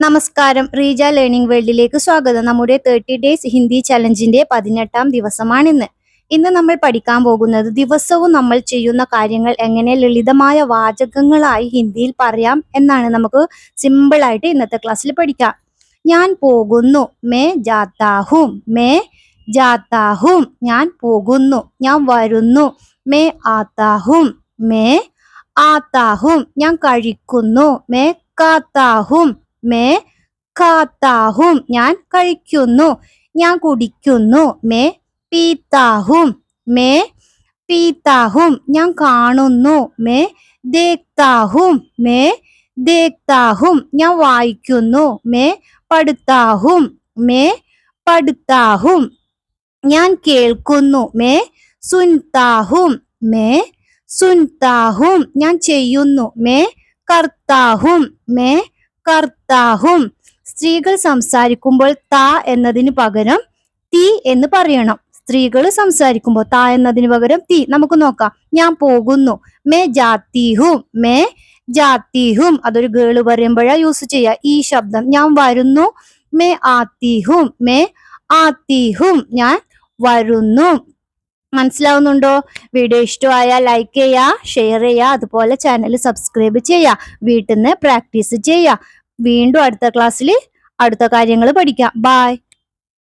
നമസ്കാരം, റീജ ലേണിംഗ് വേൾഡിലേക്ക് സ്വാഗതം. നമ്മുടെ 30 ഡേയ്സ് ഹിന്ദി ചലഞ്ചിന്റെ 18ാം ദിവസമാണിന്ന്. ഇന്ന് നമ്മൾ പഠിക്കാൻ പോകുന്നത് ദിവസവും നമ്മൾ ചെയ്യുന്ന കാര്യങ്ങൾ എങ്ങനെ ലളിതമായ വാചകങ്ങളായി ഹിന്ദിയിൽ പറയാം എന്നാണ്. നമുക്ക് സിമ്പിൾ ആയിട്ട് ഇന്നത്തെ ക്ലാസ്സിൽ പഠിക്കാം. ഞാൻ പോകുന്നു, മേ ജാത്താ ഹൂം, മേ ജാത്താ ഹൂം, ഞാൻ പോകുന്നു. ഞാൻ വരുന്നു, മേ ആത്താ ഹൂം, മേ ആത്താ ഹൂം, ഞാൻ കഴിക്കുന്നു, മേ കാത്താ ഹൂം, മേ ഖാത്താ ഹൂം, ഞാൻ കഴിക്കുന്നു. ഞാൻ കുടിക്കുന്നു, മേ പീത്താ ഹൂം, മേ പീത്താ ഹൂം, ഞാൻ കാണുന്നു, മേ ദേഖ്താ ഹൂം, മേ ദേഖ്താ ഹൂം, ഞാൻ വായിക്കുന്നു, മേ പഠിത്താ ഹൂം, മേ പഠിത്താ ഹൂം, ഞാൻ കേൾക്കുന്നു, മേ സുൻതാ ഹൂം, മേ സുൻതാ ഹൂം, ഞാൻ ചെയ്യുന്നു, മേ കർത്താ ഹൂം, മേ കർത്താ ഹൂം. സ്ത്രീകൾ സംസാരിക്കുമ്പോൾ താ എന്നതിന് പകരം തീ എന്ന് പറയണം. സ്ത്രീകൾ സംസാരിക്കുമ്പോൾ താ എന്നതിന് പകരം തീ. നമുക്ക് നോക്കാം. ഞാൻ പോകുന്നു, മേ ജാത്തി ഹൂം, മേ ജാത്തി ഹൂം, അതൊരു ഗേള് പറയുമ്പോഴാ യൂസ് ചെയ്യുക ഈ ശബ്ദം. ഞാൻ വരുന്നു, മേ ആത്തി ഹൂം, മേ ആത്തി ഹൂം, ഞാൻ വരുന്നു. മനസ്സിലാവുന്നുണ്ടോ? വീഡിയോ ഇഷ്ടമായാൽ ലൈക്ക് ചെയ്യുക, ഷെയർ ചെയ്യുക, അതുപോലെ ചാനൽ സബ്സ്ക്രൈബ് ചെയ്യുക. വീട്ടിൽ നിന്ന് പ്രാക്ടീസ് ചെയ്യുക. വീണ്ടും അടുത്ത ക്ലാസ്സിൽ അടുത്ത കാര്യങ്ങൾ പഠിക്കാം. ബൈ.